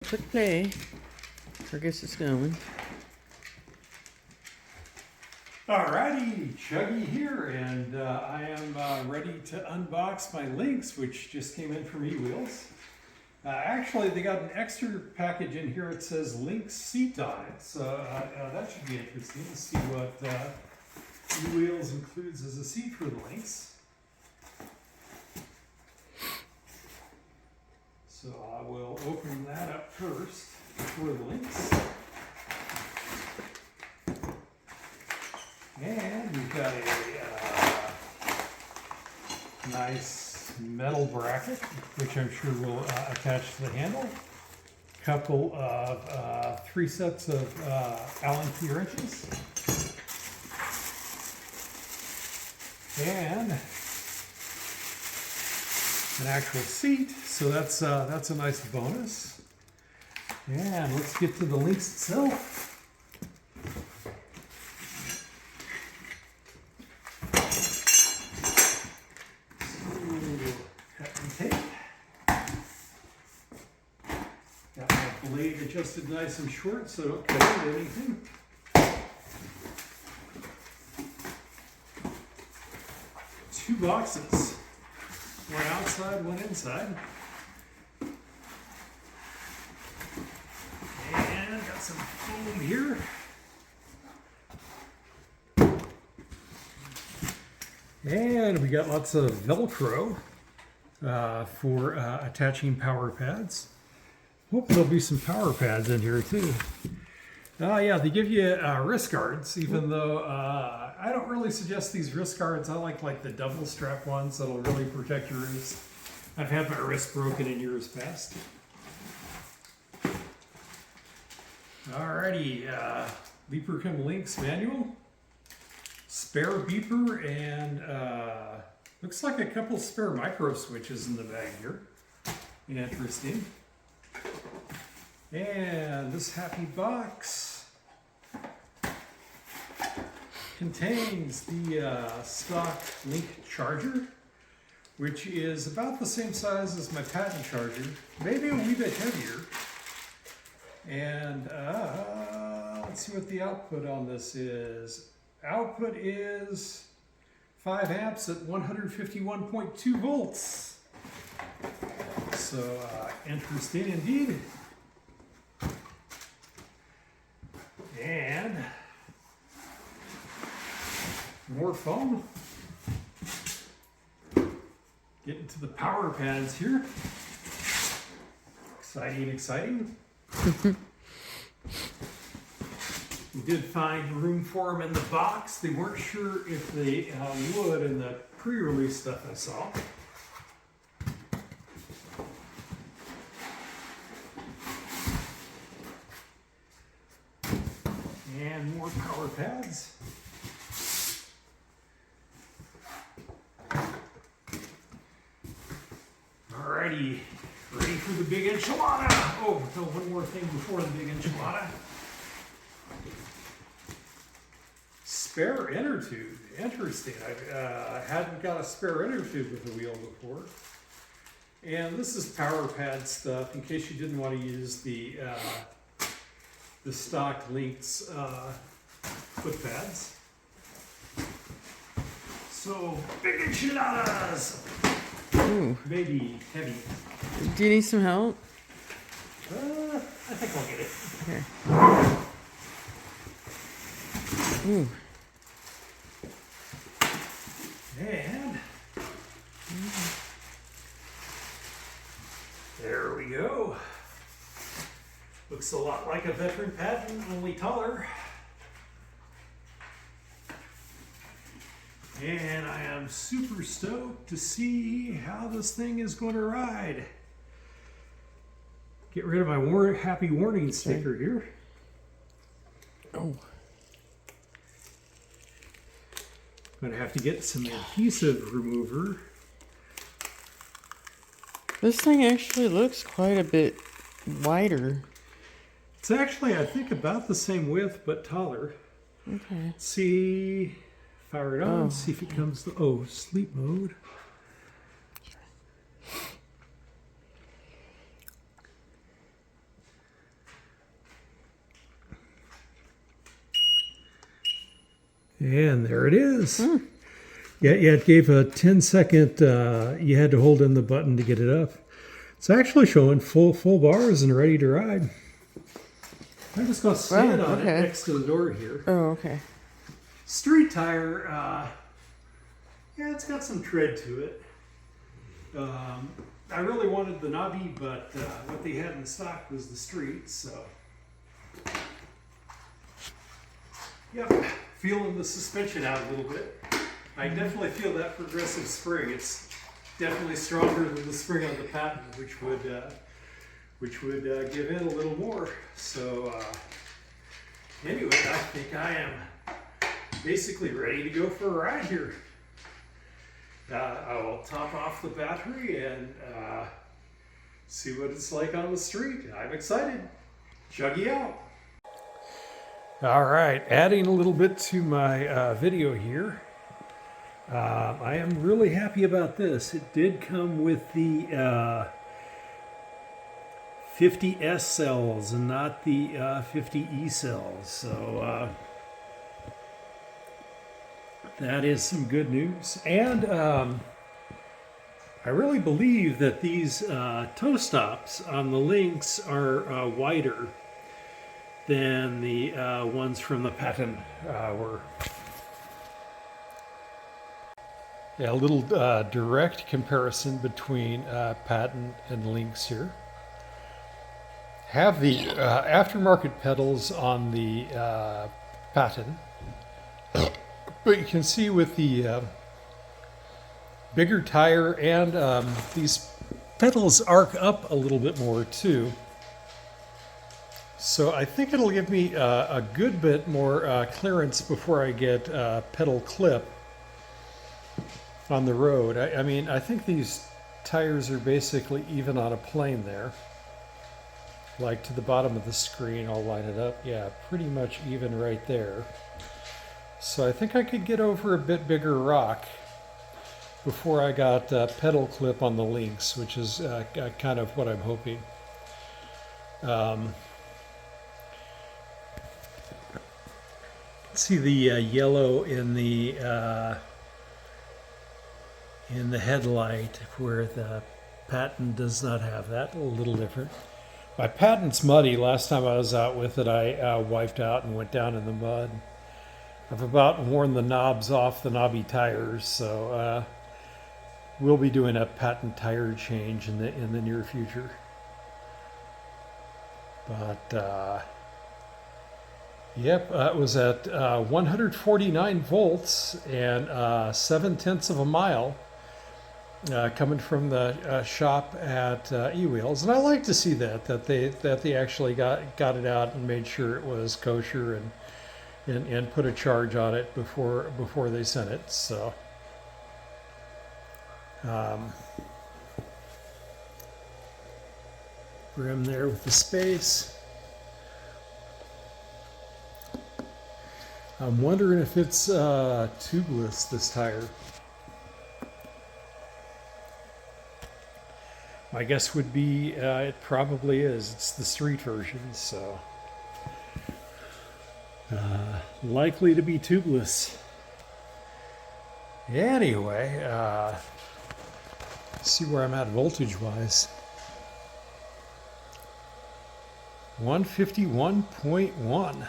Click play. I guess it's going. Alrighty, Chuggy here, and I am ready to unbox my Lynx, which just came in from eWheels. Actually, they got an extra package in here. It says Lynx seat on it, so that should be interesting to see what eWheels includes as a seat for the Lynx. So I will open that up first for the Lynx. And we've got a nice metal bracket, which I'm sure will attach to the handle. Couple of 3 sets of Allen key wrenches. And an actual seat, so that's a nice bonus. And let's get to the Lynx itself. Got my blade adjusted nice and short so I don't cut into anything. Two boxes, one outside, one inside. And got some foam here. And we got lots of Velcro for attaching power pads. Hope there'll be some power pads in here too. Yeah, they give you wrist guards, even though I don't really suggest these wrist guards. I like the double strap ones that'll really protect your wrist. I've had my wrist broken in years past. Alrighty, Leaperkim Lynx manual, spare beeper, and looks like a couple spare micro switches in the bag here. Interesting. And this happy box contains the stock Link charger, which is about the same size as my Patton charger, maybe a wee bit heavier. And let's see what the output on this is. Output is 5 amps at 151.2 volts. So interesting indeed. And more foam. Getting to the power pads here. Exciting, exciting. We did find room for them in the box. They weren't sure if they would in the pre-release stuff I saw. And more power pads. Alrighty, ready for the big enchilada. Oh, no, one more thing before the big enchilada. Spare inner tube. Interesting. I hadn't got a spare inner tube with the wheel before. And this is power pad stuff in case you didn't want to use the stock Lynx foot pads. So, big enchiladas! Ooh. Maybe heavy. Do you need some help? I think I'll get it. Here. Ooh. And there we go. Looks a lot like a Veteran Patton, only taller. And I am super stoked to see how this thing is going to ride. Get rid of my happy warning sticker here. Oh. Going to have to get some adhesive remover. This thing actually looks quite a bit wider. It's actually, I think, about the same width, but taller. Okay. Let's see, fire it on, see if it comes to, sleep mode. And there it is. Yeah, it gave a 10-second, you had to hold in the button to get it up. It's actually showing full bars and ready to ride. I'm just going to stand on it next to the door here. Oh, okay. Street tire, yeah, it's got some tread to it. I really wanted the knobby, but what they had in stock was the street, so. Yep, feeling the suspension out a little bit. I definitely feel that progressive spring. It's definitely stronger than the spring on the Patton, which would give in a little more. So anyway, I think I am basically ready to go for a ride here. I will top off the battery and see what it's like on the street. I'm excited. Chuggy out. All right, adding a little bit to my video here. I am really happy about this. It did come with the 50S cells and not the 50E cells. So that is some good news. And I really believe that these toe stops on the Lynx are wider than the ones from the Patton were. Yeah, a little direct comparison between Patton and Lynx here. Have the aftermarket pedals on the Patton, but you can see with the bigger tire and these pedals arc up a little bit more too. So I think it'll give me a good bit more clearance before I get pedal clip on the road. I mean, I think these tires are basically even on a plane there. Like to the bottom of the screen, I'll line it up. Yeah, pretty much even right there. So I think I could get over a bit bigger rock before I got pedal clip on the Lynx, which is kind of what I'm hoping. See the yellow in the headlight where the Patton does not have that. A little different. My Patton's muddy. Last time I was out with it, I wiped out and went down in the mud. I've about worn the knobs off the knobby tires, so we'll be doing a Patton tire change in the near future. But yep, it was at 149 volts and 0.7 of a mile. Coming from the shop at eWheels, and I like to see that they actually got it out and made sure it was kosher and put a charge on it before they sent it. So rim there with the space. I'm wondering if it's tubeless, this tire. My guess would be it probably is. It's the street version, so likely to be tubeless. Anyway, see where I'm at voltage-wise. 151.1.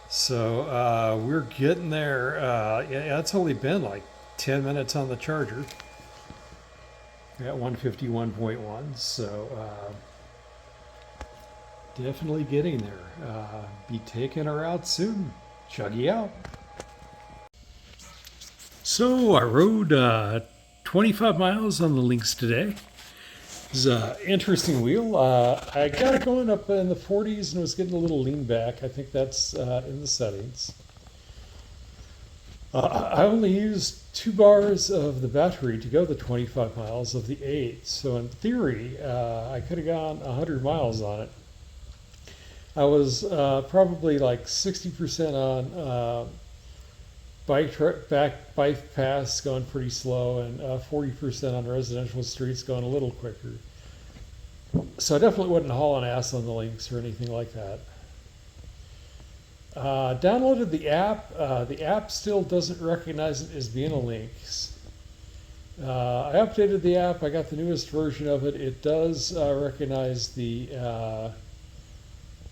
So we're getting there. Yeah, it's only been like 10 minutes on the charger. At 151.1, so definitely getting there. Be taking her out soon. Chuggy out. So I rode 25 miles on the Lynx today. It was an interesting wheel. I got it going up in the 40s and was getting a little lean back. I think that's in the settings. I only used 2 bars of the battery to go the 25 miles of the 8. So in theory, I could have gone 100 miles on it. I was probably like 60% on bike paths going pretty slow, and 40% on residential streets going a little quicker. So I definitely wasn't hauling ass on the Lynx or anything like that. Downloaded the app. The app still doesn't recognize it as being a Lynx. I updated the app. I got the newest version of it. It does recognize the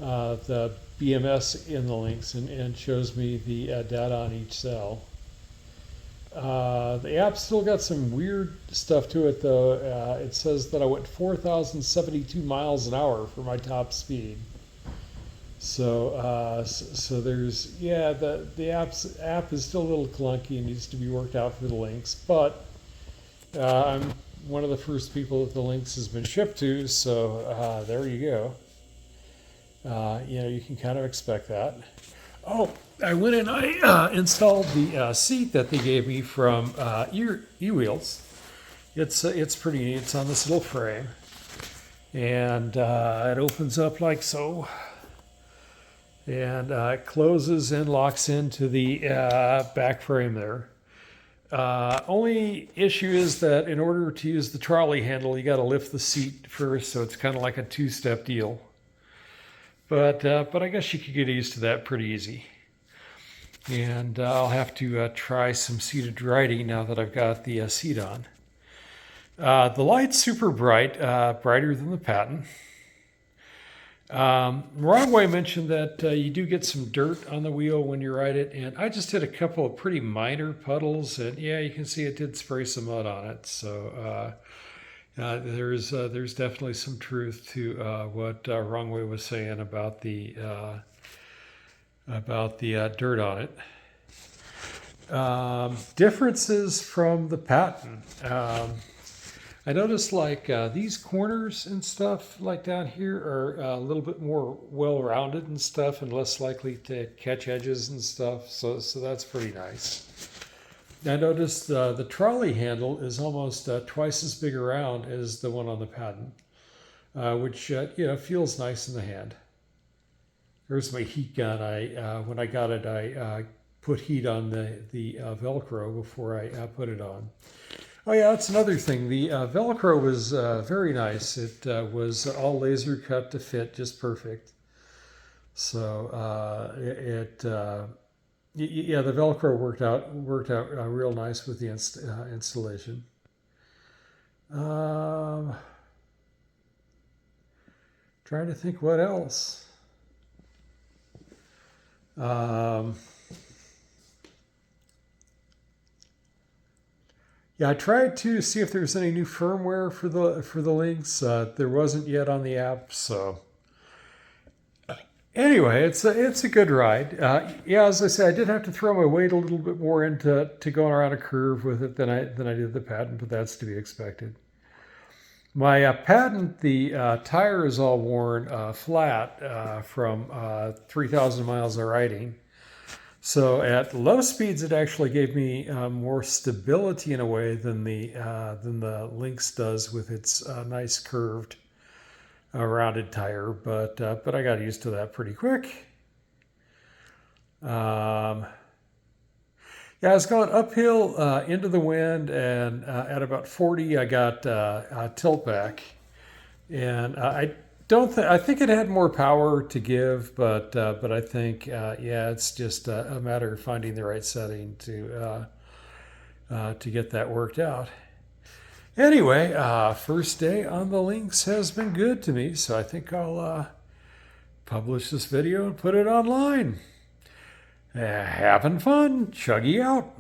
BMS in the Lynx and shows me the data on each cell. The app still got some weird stuff to it though. It says that I went 4,072 miles an hour for my top speed. So there's the app is still a little clunky and needs to be worked out for the Lynx, but I'm one of the first people that the Lynx has been shipped to, so there you go. You can kind of expect that. Oh, I went and I installed the seat that they gave me from eWheels. It's pretty neat. It's on this little frame, and it opens up like so, and it closes and locks into the back frame there. Only issue is that in order to use the trolley handle, you got to lift the seat first, so it's kind of like a two-step deal. But I guess you could get used to that pretty easy. And I'll have to try some seated riding now that I've got the seat on. The light's super bright, brighter than the Patton. Ronway mentioned that you do get some dirt on the wheel when you ride it, and I just hit a couple of pretty minor puddles, and yeah, you can see it did spray some mud on it. So there's definitely some truth to what Ronway was saying about the dirt on it. Differences from the Patton. I noticed like these corners and stuff like down here are a little bit more well-rounded and stuff and less likely to catch edges and stuff. So that's pretty nice. I noticed the trolley handle is almost twice as big around as the one on the Patton, which feels nice in the hand. There's my heat gun. When I got it, I put heat on the Velcro before I put it on. Oh yeah, that's another thing. The Velcro was very nice. It was all laser cut to fit just perfect. So the Velcro worked out real nice with the installation. Trying to think what else. Yeah, I tried to see if there's any new firmware for the Lynx. There wasn't yet on the app, so anyway, it's a good ride. Yeah, as I said, I did have to throw my weight a little bit more into going around a curve with it than I did the Patton, but that's to be expected. My Patton, the tire is all worn flat from 3,000 miles of riding. So at low speeds, it actually gave me more stability in a way than the Lynx does with its nice curved, rounded tire. But I got used to that pretty quick. Yeah, I was going uphill into the wind, and at about 40, I got tilt back, and I think it had more power to give, but I think it's just a matter of finding the right setting to get that worked out. Anyway, first day on the Lynx has been good to me, so I think I'll publish this video and put it online. Having fun. Chuggy out.